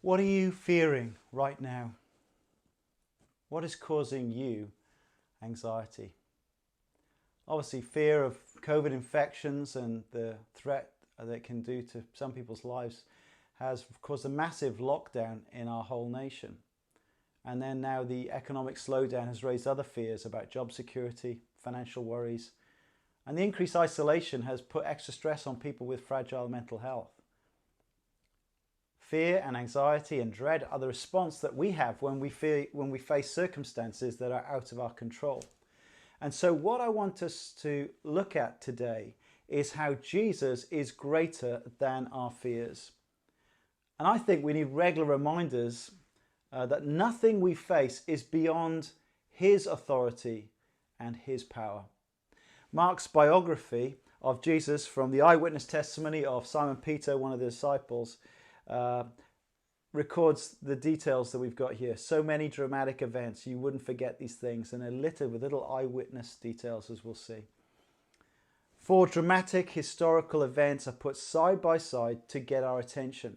What are you fearing right now? What is causing you anxiety? Obviously, fear of COVID infections and the threat that it can do to some people's lives has caused a massive lockdown in our whole nation. And then now the economic slowdown has raised other fears about job security, financial worries, and the increased isolation has put extra stress on people with fragile mental health. Fear and anxiety and dread are the response that we have when we face circumstances that are out of our control. And so what I want us to look at today is how Jesus is greater than our fears. And I think we need regular reminders that nothing we face is beyond his authority and his power. Mark's biography of Jesus from the eyewitness testimony of Simon Peter, one of the disciples, records the details that we've got here. So many dramatic events, you wouldn't forget these things, and they're littered with little eyewitness details, as we'll see. 4 dramatic historical events are put side by side to get our attention.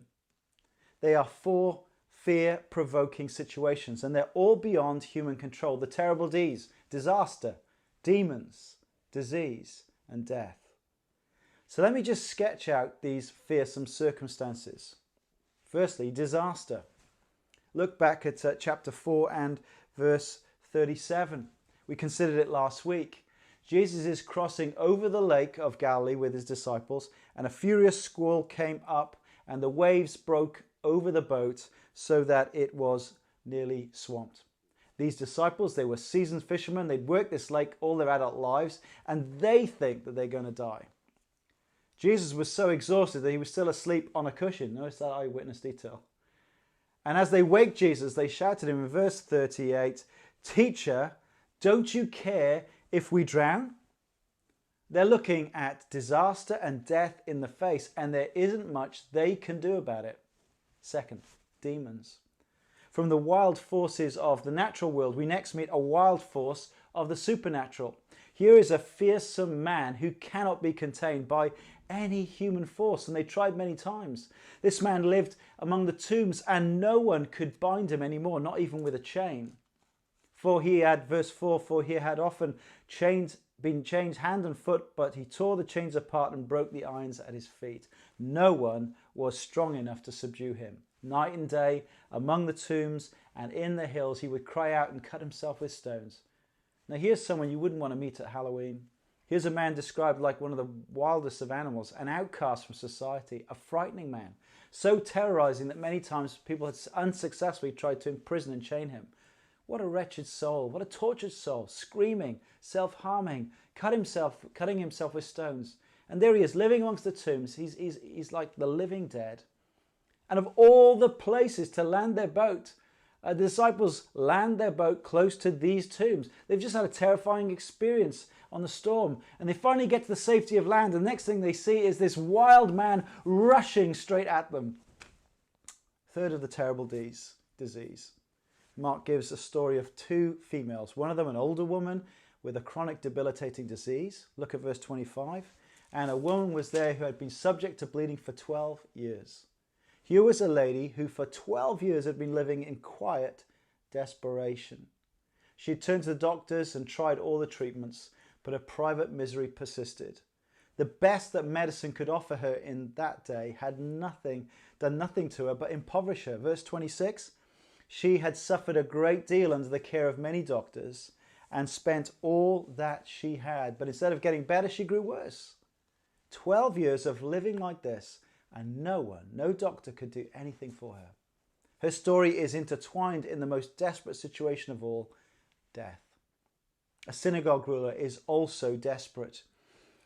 They are 4 fear-provoking situations, and they're all beyond human control. The terrible D's: disaster, demons, disease, and death. So let me just sketch out these fearsome circumstances. Firstly, disaster. Look back at chapter 4 and verse 37. We considered it last week. Jesus is crossing over the lake of Galilee with his disciples, and a furious squall came up, and the waves broke over the boat so that it was nearly swamped. These disciples, they were seasoned fishermen. They'd worked this lake all their adult lives, and they think that they're going to die. Jesus was so exhausted that he was still asleep on a cushion. Notice that eyewitness detail. And as they waked Jesus, they shouted him in verse 38, "Teacher, don't you care if we drown?" They're looking at disaster and death in the face, and there isn't much they can do about it. Second, demons. From the wild forces of the natural world, we next meet a wild force of the supernatural. Here is a fearsome man who cannot be contained by any human force, and they tried many times. This man lived among the tombs, and no one could bind him anymore, not even with a chain. For he had, verse 4, for he had often been chained hand and foot, but he tore the chains apart and broke the irons at his feet. No one was strong enough to subdue him. Night and day, among the tombs and in the hills, he would cry out and cut himself with stones. Now here's someone you wouldn't want to meet at Halloween. Here's a man described like one of the wildest of animals, an outcast from society, a frightening man, so terrorizing that many times people had unsuccessfully tried to imprison and chain him. What a wretched soul, what a tortured soul, screaming, self-harming, cutting himself with stones. And there he is, living amongst the tombs. He's like the living dead. And of all the places to land their boat, the disciples land their boat close to these tombs. They've just had a terrifying experience on the storm, and they finally get to the safety of land, and the next thing they see is this wild man rushing straight at them. Third of the terrible D's, disease. Mark gives a story of 2 females, one of them an older woman with a chronic debilitating disease. Look at verse 25. And a woman was there who had been subject to bleeding for 12 years. Here was a lady who for 12 years had been living in quiet desperation. She had turned to the doctors and tried all the treatments, but her private misery persisted. The best that medicine could offer her in that day had done nothing to her but impoverish her. Verse 26, she had suffered a great deal under the care of many doctors and spent all that she had, but instead of getting better, she grew worse. 12 years of living like this, and no doctor could do anything for her. Her story is intertwined in the most desperate situation of all, death. A synagogue ruler is also desperate.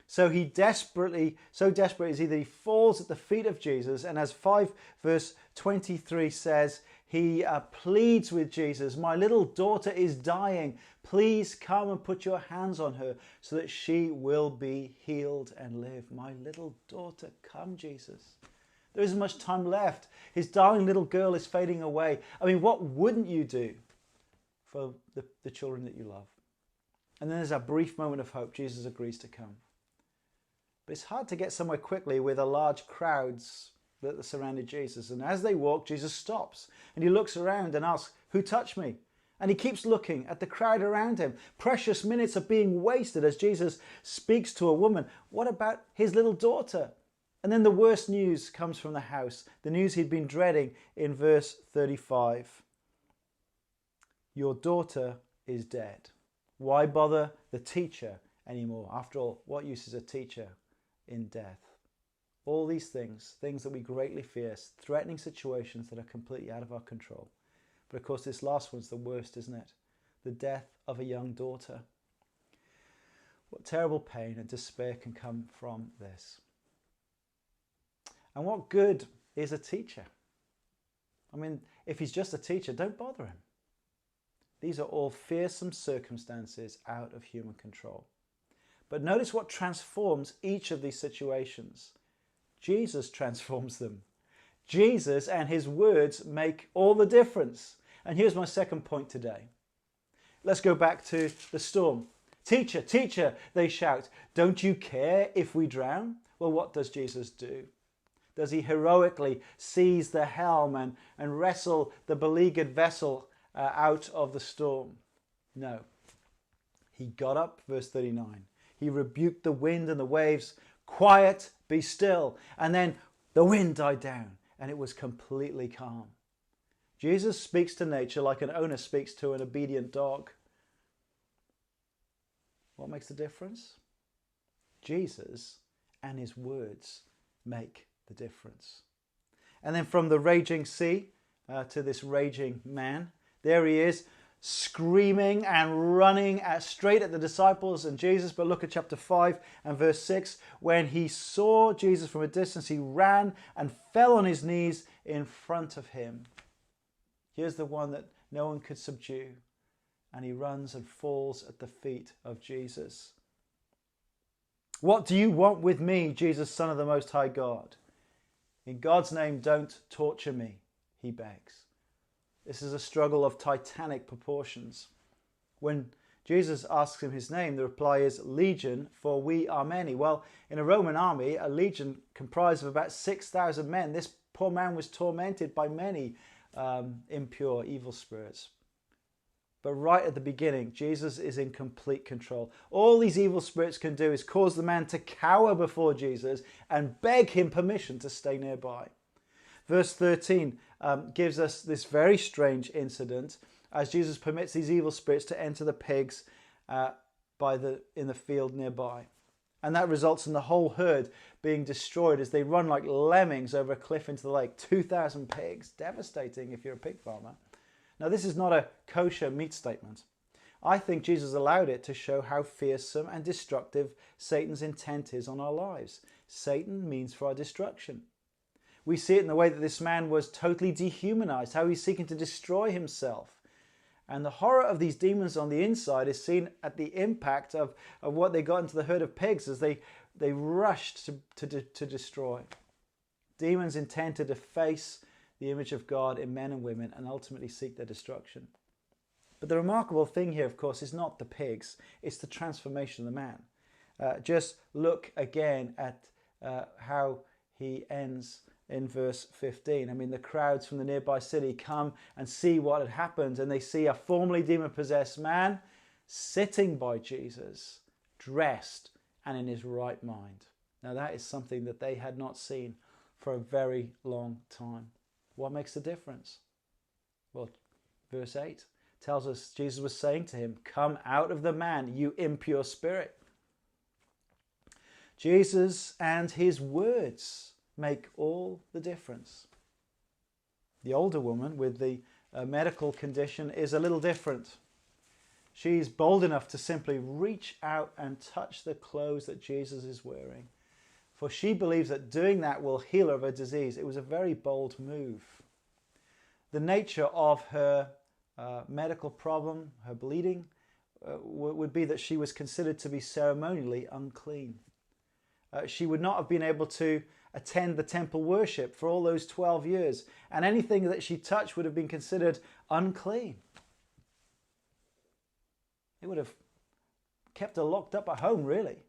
So desperate is he that he falls at the feet of Jesus, and as 5 verse 23 says, he pleads with Jesus, "My little daughter is dying. Please come and put your hands on her so that she will be healed and live. My little daughter, come, Jesus." There isn't much time left. His darling little girl is fading away. I mean, what wouldn't you do for the children that you love? And then there's a brief moment of hope. Jesus agrees to come. But it's hard to get somewhere quickly with a large crowds that surrounded Jesus. And as they walk, Jesus stops and he looks around and asks, "Who touched me?" And he keeps looking at the crowd around him. Precious minutes are being wasted as Jesus speaks to a woman. What about his little daughter? And then the worst news comes from the house, the news he'd been dreading in verse 35. Your daughter is dead. Why bother the teacher anymore? After all, what use is a teacher in death? All these things that we greatly fear, threatening situations that are completely out of our control. But of course, this last one's the worst, isn't it? The death of a young daughter. What terrible pain and despair can come from this. And what good is a teacher? I mean, if he's just a teacher, don't bother him. These are all fearsome circumstances out of human control. But notice what transforms each of these situations. Jesus transforms them. Jesus and his words make all the difference. And here's my second point today. Let's go back to the storm. Teacher, teacher, they shout, don't you care if we drown? Well, what does Jesus do? Does he heroically seize the helm and wrestle the beleaguered vessel out of the storm? No. He got up, verse 39. He rebuked the wind and the waves. Quiet, be still. And then the wind died down and it was completely calm. Jesus speaks to nature like an owner speaks to an obedient dog. What makes the difference? Jesus and his words make the difference. And then from the raging sea to this raging man, there he is, screaming and running straight at the disciples and Jesus. But look at chapter 5 and verse 6. When he saw Jesus from a distance, he ran and fell on his knees in front of him. Here's the one that no one could subdue. And he runs and falls at the feet of Jesus. What do you want with me, Jesus, Son of the Most High God? In God's name, don't torture me, he begs. This is a struggle of titanic proportions. When Jesus asks him his name, the reply is Legion, for we are many. Well, in a Roman army, a legion comprised of about 6,000 men. This poor man was tormented by many impure, evil spirits. But right at the beginning, Jesus is in complete control. All these evil spirits can do is cause the man to cower before Jesus and beg him permission to stay nearby. Verse 13 gives us this very strange incident as Jesus permits these evil spirits to enter the pigs in the field nearby. And that results in the whole herd being destroyed as they run like lemmings over a cliff into the lake. 2,000 pigs. Devastating if you're a pig farmer. Now, this is not a kosher meat statement. I think Jesus allowed it to show how fearsome and destructive Satan's intent is on our lives. Satan means for our destruction. We see it in the way that this man was totally dehumanized, how he's seeking to destroy himself. And the horror of these demons on the inside is seen at the impact of what they got into the herd of pigs as they rushed to destroy. Demons intend to deface the image of God in men and women and ultimately seek their destruction. But the remarkable thing here, of course, is not the pigs, it's the transformation of the man. Just look again at how he ends in verse 15. I mean, the crowds from the nearby city come and see what had happened, and they see a formerly demon-possessed man sitting by Jesus, dressed and in his right mind. Now, that is something that they had not seen for a very long time. What makes the difference? Well, verse 8 tells us Jesus was saying to him, "Come out of the man, you impure spirit." Jesus and his words make all the difference. The older woman with the medical condition is a little different. She's bold enough to simply reach out and touch the clothes that Jesus is wearing, for she believes that doing that will heal her of her disease. It was a very bold move. The nature of her medical problem, her bleeding, would be that she was considered to be ceremonially unclean. She would not have been able to attend the temple worship for all those 12 years, and anything that she touched would have been considered unclean. It would have kept her locked up at home, really.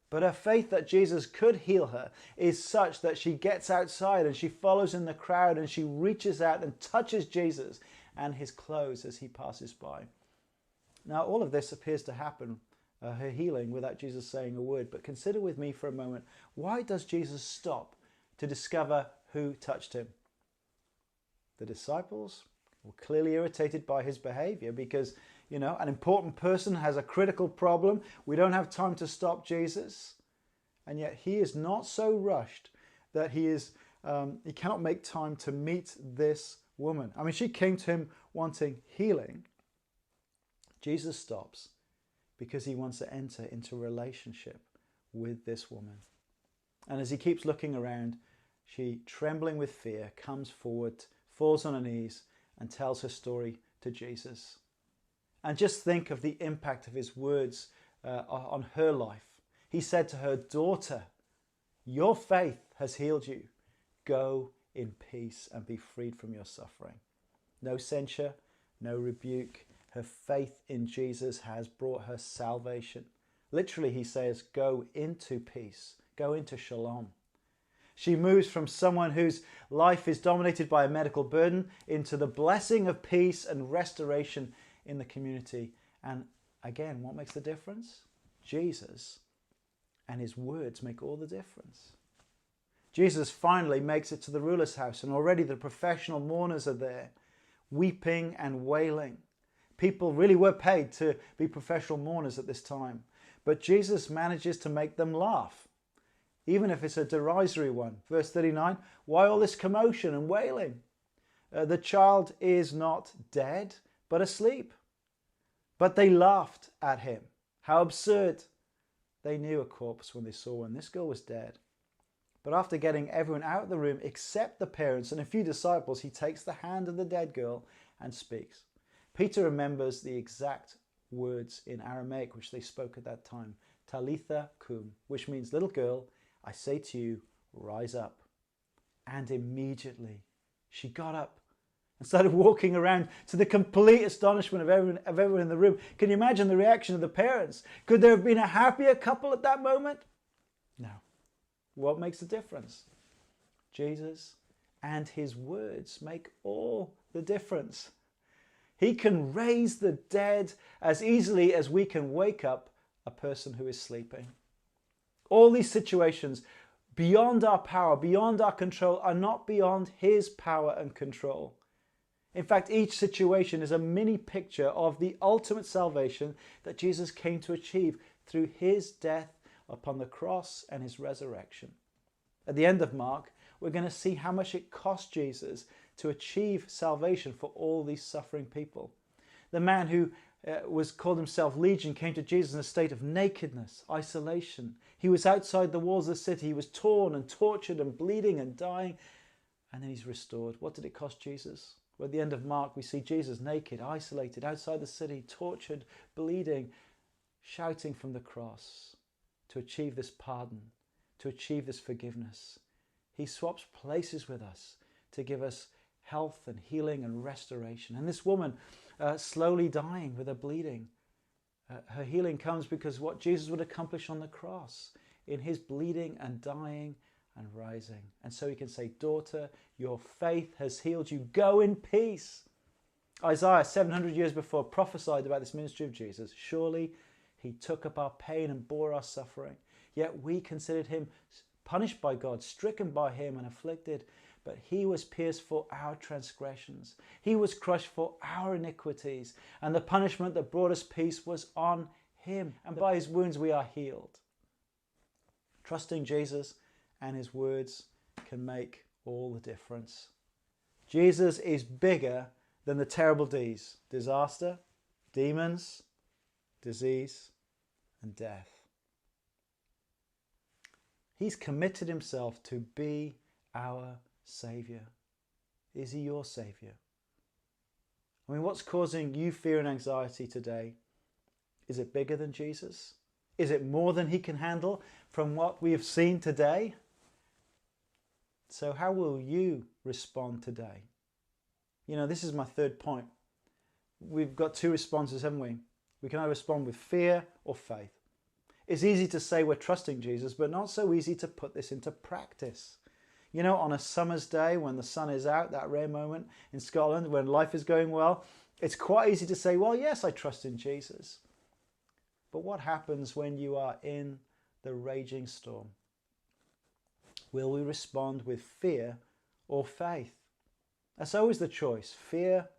But her faith that Jesus could heal her is such that she gets outside and she follows in the crowd and she reaches out and touches Jesus and his clothes as he passes by. Now, all of this appears to happen, her healing, without Jesus saying a word. But consider with me for a moment, why does Jesus stop to discover who touched him? The disciples were clearly irritated by his behavior because, an important person has a critical problem. We don't have time to stop Jesus. And yet he is not so rushed that he cannot make time to meet this woman. I mean, she came to him wanting healing. Jesus stops because he wants to enter into a relationship with this woman. And as he keeps looking around, she, trembling with fear, comes forward, falls on her knees, and tells her story to Jesus. And just think of the impact of his words on her life. He said to her, "Daughter, your faith has healed you. Go in peace and be freed from your suffering." No censure, no rebuke. Her faith in Jesus has brought her salvation. Literally, he says, go into peace, go into shalom. She moves from someone whose life is dominated by a medical burden into the blessing of peace and restoration in the community. And again, what makes the difference? Jesus and his words make all the difference. Jesus finally makes it to the ruler's house, and already the professional mourners are there, weeping and wailing. People really were paid to be professional mourners at this time. But Jesus manages to make them laugh, even if it's a derisory one. Verse 39, why all this commotion and wailing? The child is not dead, but asleep. But they laughed at him. How absurd. They knew a corpse when they saw one. This girl was dead. But after getting everyone out of the room except the parents and a few disciples, he takes the hand of the dead girl and speaks. Peter remembers the exact words in Aramaic which they spoke at that time. Talitha kum, which means, little girl, I say to you, rise up. And immediately she got up and started walking around, to the complete astonishment of everyone in the room. Can you imagine the reaction of the parents? Could there have been a happier couple at that moment? No. What makes the difference? Jesus and his words make all the difference. He can raise the dead as easily as we can wake up a person who is sleeping. All these situations beyond our power, beyond our control, are not beyond his power and control. In fact, each situation is a mini picture of the ultimate salvation that Jesus came to achieve through his death upon the cross and his resurrection. At the end of Mark, we're going to see how much it cost Jesus to achieve salvation for all these suffering people. The man who called himself Legion came to Jesus in a state of nakedness, isolation. He was outside the walls of the city. He was torn and tortured and bleeding and dying. And then he's restored. What did it cost Jesus? Well, at the end of Mark, we see Jesus naked, isolated, outside the city, tortured, bleeding, shouting from the cross to achieve this pardon, to achieve this forgiveness. He swaps places with us to give us health and healing and restoration. And this woman, slowly dying with her bleeding, her healing comes because what Jesus would accomplish on the cross in his bleeding and dying and rising. And so he can say, daughter, your faith has healed you. Go in peace. Isaiah, 700 years before, prophesied about this ministry of Jesus. Surely he took up our pain and bore our suffering. Yet we considered him punished by God, stricken by him and afflicted. But he was pierced for our transgressions. He was crushed for our iniquities. And the punishment that brought us peace was on him. And by his wounds we are healed. Trusting Jesus and his words can make all the difference. Jesus is bigger than the terrible D's: disaster, demons, disease, and death. He's committed himself to be our Saviour. Is he your Saviour? I mean, what's causing you fear and anxiety today? Is it bigger than Jesus? Is it more than he can handle from what we have seen today? So how will you respond today? This is my third point. We've got two responses, haven't we? We can either respond with fear or faith. It's easy to say we're trusting Jesus, but not so easy to put this into practice. You know, on a summer's day when the sun is out, that rare moment in Scotland when life is going well, it's quite easy to say, well, yes, I trust in Jesus. But what happens when you are in the raging storm? Will we respond with fear or faith? That's always the choice, fear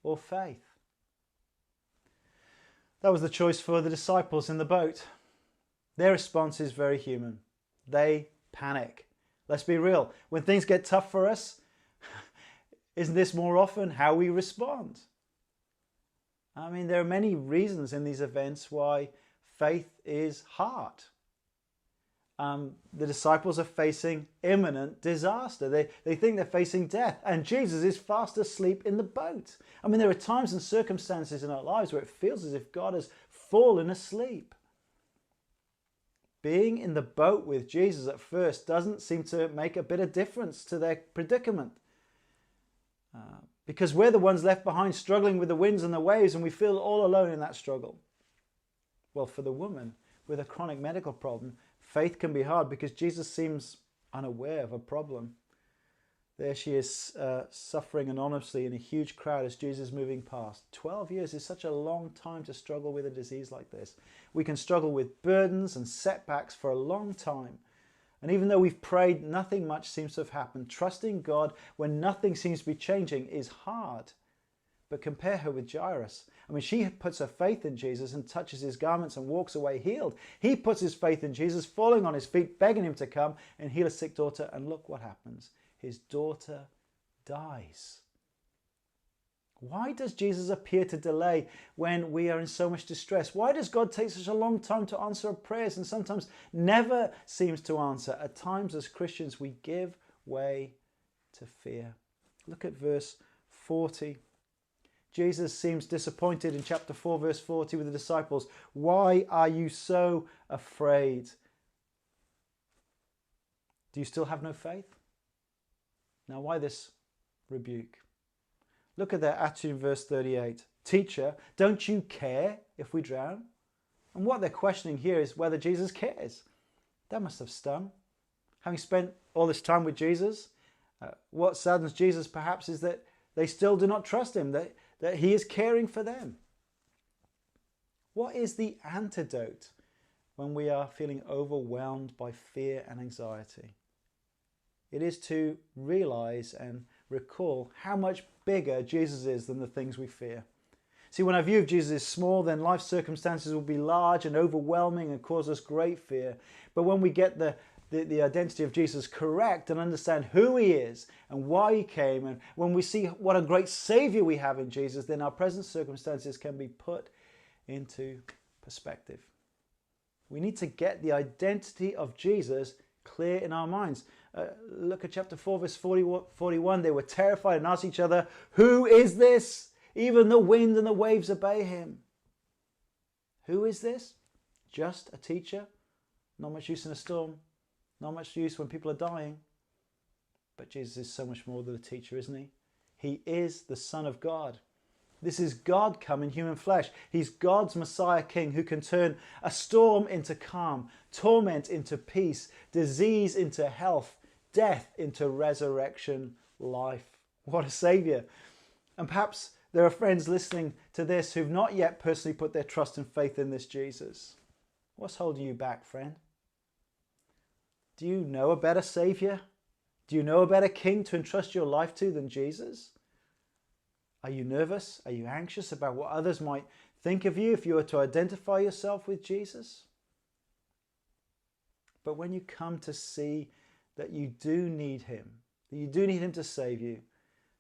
or faith. That was the choice for the disciples in the boat. Their response is very human. They panic. Let's be real. When things get tough for us, isn't this more often how we respond? I mean, there are many reasons in these events why faith is hard. The disciples are facing imminent disaster. They think they're facing death, and Jesus is fast asleep in the boat. I mean, there are times and circumstances in our lives where it feels as if God has fallen asleep. Being in the boat with Jesus at first doesn't seem to make a bit of difference to their predicament. Because we're the ones left behind struggling with the winds and the waves, and we feel all alone in that struggle. Well, for the woman with a chronic medical problem, faith can be hard because Jesus seems unaware of a problem. There she is suffering anonymously in a huge crowd as Jesus is moving past. 12 years is such a long time to struggle with a disease like this. We can struggle with burdens and setbacks for a long time. And even though we've prayed, nothing much seems to have happened. Trusting God when nothing seems to be changing is hard. But compare her with Jairus. I mean, she puts her faith in Jesus and touches his garments and walks away healed. He puts his faith in Jesus, falling on his feet, begging him to come and heal his sick daughter. And look what happens. His daughter dies. Why does Jesus appear to delay when we are in so much distress? Why does God take such a long time to answer our prayers and sometimes never seems to answer? At times as Christians we give way to fear. Look at verse 40. Jesus seems disappointed in chapter 4 verse 40 with the disciples. Why are you so afraid? Do you still have no faith? Now why this rebuke? Look at their attitude in verse 38. Teacher, don't you care if we drown? And what they're questioning here is whether Jesus cares. That must have stung. Having spent all this time with Jesus, what saddens Jesus perhaps is that they still do not trust him, that he is caring for them. What is the antidote when we are feeling overwhelmed by fear and anxiety? It is to realize and recall how much bigger Jesus is than the things we fear. See, when our view of Jesus is small, then life circumstances will be large and overwhelming and cause us great fear. But when we get the identity of Jesus correct and understand who he is and why he came, and when we see what a great Savior we have in Jesus, then our present circumstances can be put into perspective. We need to get the identity of Jesus clear in our minds. Look at chapter 4 verse 41. They were terrified and asked each other, who is this? Even the wind and the waves obey him. Who is this? Just a teacher? Not much use in a storm. Not much use when people are dying. But Jesus is so much more than a teacher, isn't he? He is the Son of God. This is God come in human flesh. He's God's Messiah King who can turn a storm into calm, torment into peace, disease into health, death into resurrection life. What a Saviour. And perhaps there are friends listening to this who've not yet personally put their trust and faith in this Jesus. What's holding you back, friend? Do you know a better Saviour? Do you know a better King to entrust your life to than Jesus? Are you nervous? Are you anxious about what others might think of you if you were to identify yourself with Jesus? But when you come to see that you do need him, that you do need him to save you,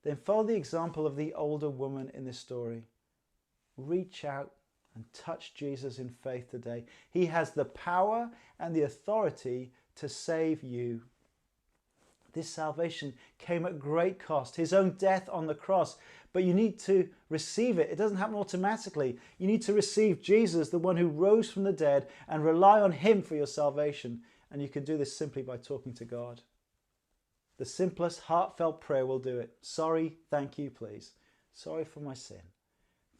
then follow the example of the older woman in this story. Reach out and touch Jesus in faith today. He has the power and the authority to save you. This salvation came at great cost, his own death on the cross. But you need to receive it. It doesn't happen automatically. You need to receive Jesus, the one who rose from the dead, and rely on him for your salvation. And you can do this simply by talking to God. The simplest heartfelt prayer will do it. Sorry, thank you, please. Sorry for my sin.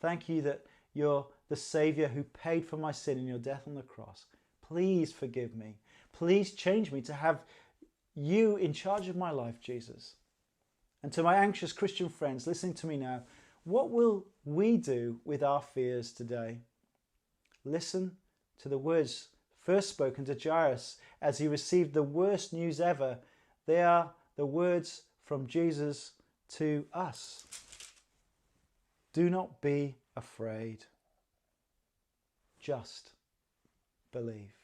Thank you that you're the Saviour who paid for my sin in your death on the cross. Please forgive me. Please change me to have you in charge of my life, Jesus. And to my anxious Christian friends listening to me now, what will we do with our fears today? Listen to the words first spoken to Jairus as he received the worst news ever. They are the words from Jesus to us. Do not be afraid. Just believe.